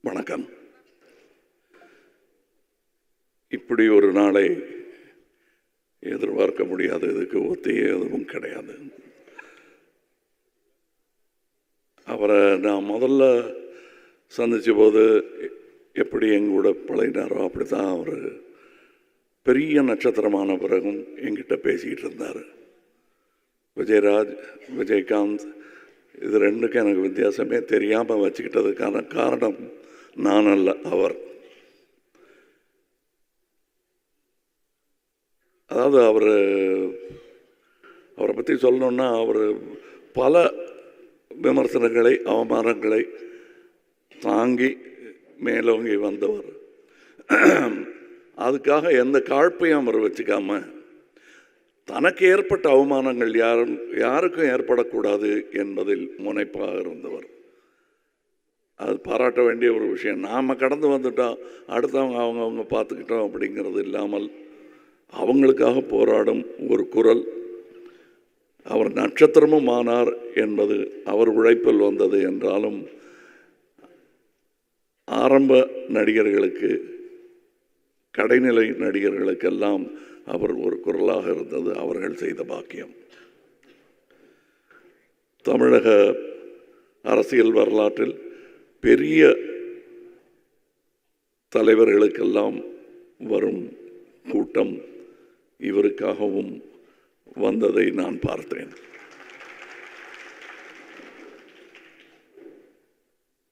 வணக்கம். இப்படி ஒரு நாளை எதிர்பார்க்க முடியாது. இதுக்கு ஒத்தியே எதுவும் கிடையாது. அவரை நான் முதல்ல சந்தித்த போது எப்படி எங்கூட பழகினாரோ அப்படி தான் அவர் பெரிய நட்சத்திரமான பிறகும் எங்கிட்ட பேசிக்கிட்டு இருந்தார். விஜயராஜ், விஜயகாந்த், இது ரெண்டுக்கும் எனக்கு வித்தியாசமே தெரியாமல் வச்சுக்கிட்டதுக்கான காரணம் நான் அல்ல, அவர். அதாவது அவரை பற்றி சொல்லணுன்னா அவர் பல விமர்சனங்களை, அவமானங்களை தாங்கி மேலோங்கி வந்தவர். அதுக்காக எந்த காழ்ப்பையும் அவர் வச்சுக்காம தனக்கு ஏற்பட்ட அவமானங்கள் யாருக்கும் ஏற்படக்கூடாது என்பதில் முனைப்பாக இருந்தவர். அது பாராட்ட வேண்டிய ஒரு விஷயம். நாம் கடந்து வந்துட்டோம், அடுத்தவங்க அவங்க பார்த்துக்கிட்டோம் அப்படிங்கிறது இல்லாமல் அவங்களுக்காக போராடும் ஒரு குரல். அவர் நட்சத்திரமும் ஆனார் என்பது அவர் உழைப்பில் வந்தது என்றாலும் ஆரம்ப நடிகர்களுக்கு, கடைநிலை நடிகர்களுக்கெல்லாம் அவர் ஒரு குரலாக இருந்தது அவர்கள் செய்த பாக்கியம். தமிழக அரசியல் வரலாற்றில் பெரிய தலைவர்களுக்கெல்லாம் வரும் கூட்டம் இவருக்காகவும் வந்ததை நான் பார்த்தேன்.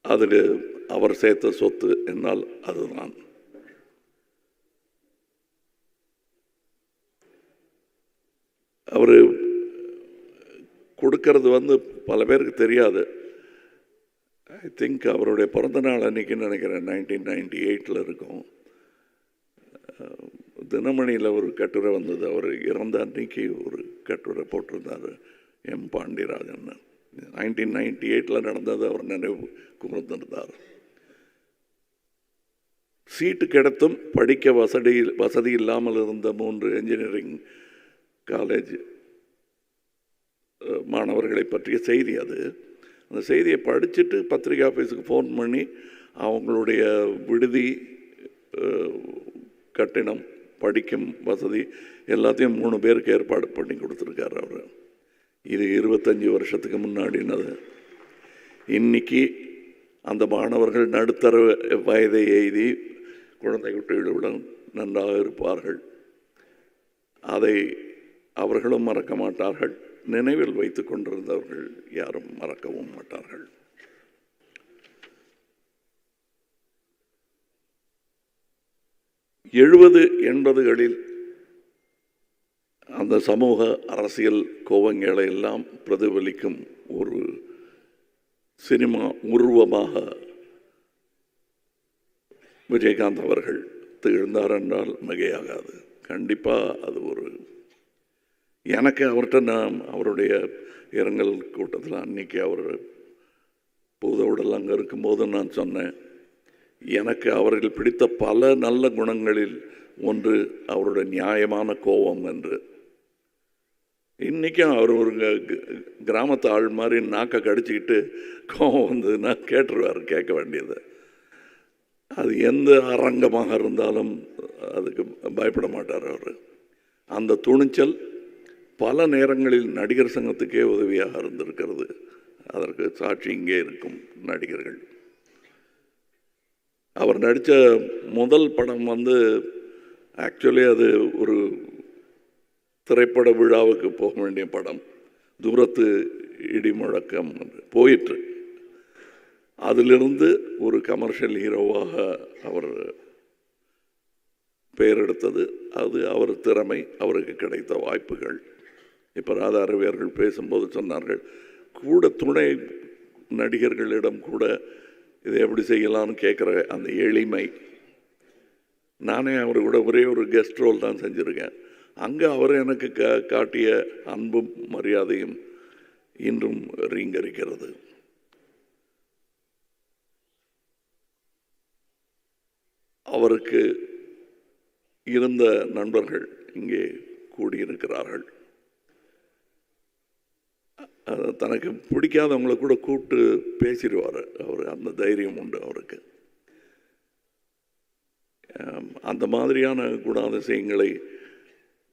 அதில் அவர் சேர்த்த சொத்து என்னால் அதுதான். அவர் கொடுக்கறது பல பேருக்கு தெரியாது. ஐ திங்க் அவருடைய பிறந்த நாள் அன்றைக்கின்னு நினைக்கிறேன், 1998 இருக்கும். தினமணியில் ஒரு கட்டுரை வந்தது. அவர் இறந்த அன்னைக்கு ஒரு கட்டுரை போட்டிருந்தார் எம் பாண்டியராஜன். 1998 நடந்தது அவர் நினைவு கூர்ந்திருந்தார். சீட்டு கிடைத்தும் படிக்க வசதி இல்லாமல் இருந்த 3 என்ஜினியரிங் காலேஜ் மாணவர்களை பற்றிய செய்தி அது. அந்த செய்தியை படிச்சுட்டு பத்திரிகை ஆஃபீஸுக்கு ஃபோன் பண்ணி அவங்களுடைய விடுதி, கட்டிடம், படிக்கும் வசதி எல்லாத்தையும் 3 பேருக்கு ஏற்பாடு பண்ணி கொடுத்துருக்காரு அவர். இது 25 வருஷத்துக்கு முன்னாடினது. இன்னைக்கு அந்த மாணவர்கள் நடுத்தர வயதை எய்தி குழந்தை குட்டிகளுடன் நன்றாக இருப்பார்கள். அதை அவர்களும் மறக்க மாட்டார்கள். நினைவில் வைத்து கொண்டிருந்தவர்கள் யாரும் மறக்கவும் மாட்டார்கள். எழுபது 80களில் அந்த சமூக அரசியல் கோவங்களை எல்லாம் பிரதிபலிக்கும் ஒரு சினிமா உருவமாக விஜயகாந்த் அவர்கள் திகழ்ந்தார் என்றால் மிகையாகாது. கண்டிப்பாக அது ஒரு, எனக்கு அவர்கிட்ட நான் அவருடைய இரங்கல் கூட்டத்தில் அன்றைக்கி அவர் பூதவுடல் அங்கே இருக்கும்போது நான் சொன்னேன், எனக்கு அவர்கள் பிடித்த பல நல்ல குணங்களில் ஒன்று அவருடைய நியாயமான கோபம் என்று. இன்றைக்கும் அவர் ஒரு கிராமத்து ஆள் மாதிரி நாக்கை கடிச்சிக்கிட்டு கோபம் வந்ததுன்னா கேட்டுருவார், கேட்க வேண்டியது. அது எந்த அரங்கமாக இருந்தாலும் அதுக்கு பயப்பட மாட்டார் அவர். அந்த துணிச்சல் பல நேரங்களில் நடிகர் சங்கத்துக்கே உதவியாக இருந்திருக்கிறது. அதற்கு சாட்சி இங்கே இருக்கும் நடிகர்கள். அவர் நடித்த முதல் படம் ஆக்சுவலி அது ஒரு திரைப்பட விழாவுக்கு போக வேண்டிய படம். தூரத்து இடி முழக்கம் போயிற்று. அதிலிருந்து ஒரு கமர்ஷியல் ஹீரோவாக அவர் பெயர் எடுத்தது. அது அவர் திறமை, அவருக்கு கிடைத்த வாய்ப்புகள். இப்போ ராதா ரவியர்கள் பேசும்போது சொன்னார்கள், கூட துணை நடிகர்களிடம் கூட இதை எப்படி செய்யலாம்னு கேட்குற அந்த எளிமை. நானே அவர் கூட ஒரே ஒரு கெஸ்ட் ரோல் தான் செஞ்சுருக்கேன். அங்கே அவர் எனக்கு காட்டிய அன்பும் மரியாதையும் இன்றும் ரீங்கரிக்கிறது. அவருக்கு இருந்த நண்பர்கள் இங்கே கூடியிருக்கிறார்கள். தனக்கு பிடிக்காதவங்களை கூட கூப்பிட்டு பேசிடுவார் அவர். அந்த தைரியம் உண்டு அவருக்கு. அந்த மாதிரியான குணாதிசயங்களை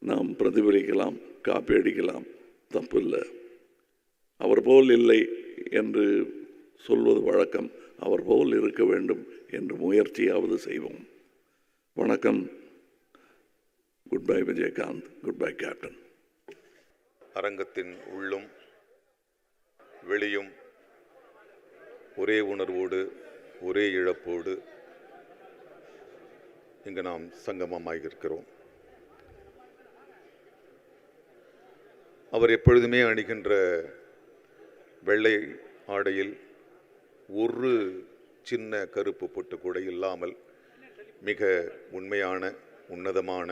நாம் பிரதிபலிக்கலாம், காப்பி அடிக்கலாம், தப்பு இல்லை. அவர் போல் இல்லை என்று சொல்வது வழக்கம். அவர் போல் இருக்க வேண்டும் என்று முயற்சியாவது செய்வோம். வணக்கம். Good bye Vijayakanth. Good bye captain. அரங்கத்தின் உள்ளும் வெளியும் ஒரே உணர்வோடு ஒரே இழப்போடு இங்கு நாம் சங்கமமாகியிருக்கிறோம். அவர் எப்பொழுதுமே அணிகின்ற வெள்ளை ஆடையில் ஒரு சின்ன கருப்பு பொட்டு கூட இல்லாமல் மிக உண்மையான உன்னதமான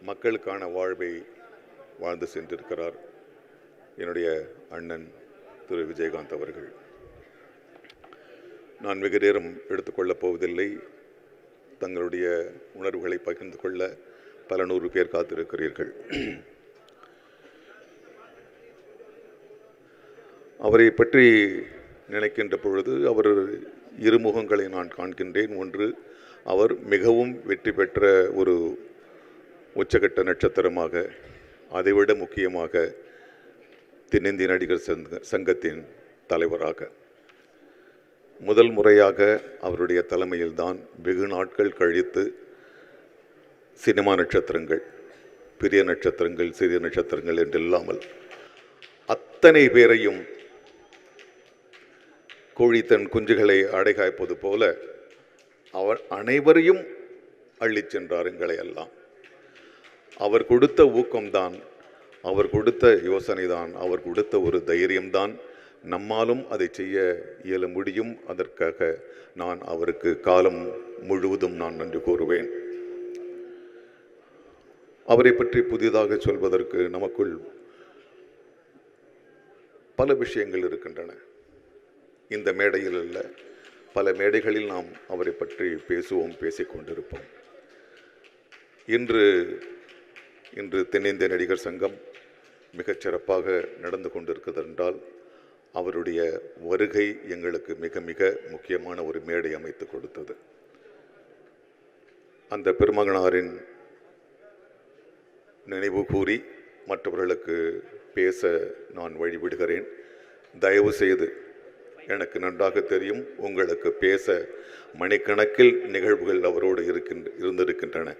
மக்களுக்கான வாழ்வை வாழ்ந்து சென்றிருக்கிறார் என்னுடைய அண்ணன் திரு விஜயகாந்த் அவர்கள். நான் வெகு நேரம் எடுத்துக்கொள்ளப் போவதில்லை. தங்களுடைய உணர்வுகளை பகிர்ந்து கொள்ள பல நூறு பேர் காத்திருக்கிறீர்கள். அவரை பற்றி நினைக்கின்ற பொழுது அவர் இருமுகங்களை நான் காண்கின்றேன். ஒன்று, அவர் மிகவும் வெற்றி பெற்ற ஒரு உச்சகட்ட நட்சத்திரமாக, அதைவிட முக்கியமாக தென்னிந்திய நடிகர் சங்கத்தின் தலைவராக முதல் முறையாக அவருடைய தலைமையில்தான் வெகு நாட்கள் கழித்து சினிமா நட்சத்திரங்கள், பெரிய நட்சத்திரங்கள், சிறிய நட்சத்திரங்கள் என்றில்லாமல் அத்தனை பேரையும் கோழி தன் குஞ்சுகளை அடைகாய்ப்பது போல அவர் அனைவரையும் அள்ளிச் சென்றார். எங்களை எல்லாம் அவர் கொடுத்த ஊக்கம்தான், அவர் கொடுத்த யோசனை தான், அவர் கொடுத்த ஒரு தைரியம்தான் நம்மாலும் அதை செய்ய இயல முடியும். அதற்காக நான் அவருக்கு காலம் முழுவதும் நான் நன்றி கூறுவேன். அவரை பற்றி புதிதாக சொல்வதற்கு நமக்குள் பல விஷயங்கள் இருக்கின்றன. இந்த மேடையில் அல்ல, பல மேடைகளில் நாம் அவரை பற்றி பேசுவோம், பேசிக்கொண்டிருப்போம். இன்று தென்னிந்திய நடிகர் சங்கம் மிகச் சிறப்பாக நடந்து கொண்டிருக்கிறது என்றால் அவருடைய வருகை எங்களுக்கு மிக மிக முக்கியமான ஒரு மேடை அமைத்து கொடுத்தது. அந்த பெருமகனாரின் நினைவு கூறி மற்றவர்களுக்கு பேச நான் வழிவிடுகிறேன். தயவு செய்து, எனக்கு நன்றாக தெரியும் உங்களுக்கு பேச மணிக்கணக்கில் நிகழ்வுகள் அவரோடு இருந்திருக்கின்றன.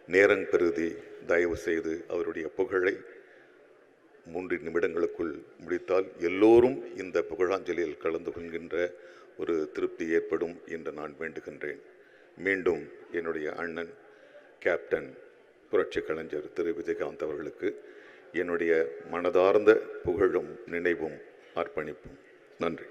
நேரம் கருதி தயவு செய்து அவருடைய புகழை 3 நிமிடங்களுக்குள் முடித்தால் எல்லோரும் இந்த புகழாஞ்சலியில் கலந்து கொள்கின்ற ஒரு திருப்தி ஏற்படும் என்று நான் வேண்டுகின்றேன். மீண்டும் என்னுடைய அண்ணன் கேப்டன் புரட்சி கலைஞர் திரு விஜயகாந்த் அவர்களுக்கு என்னுடைய மனதார்ந்த புகழும் நினைவும் அர்ப்பணிப்பும். நன்றி.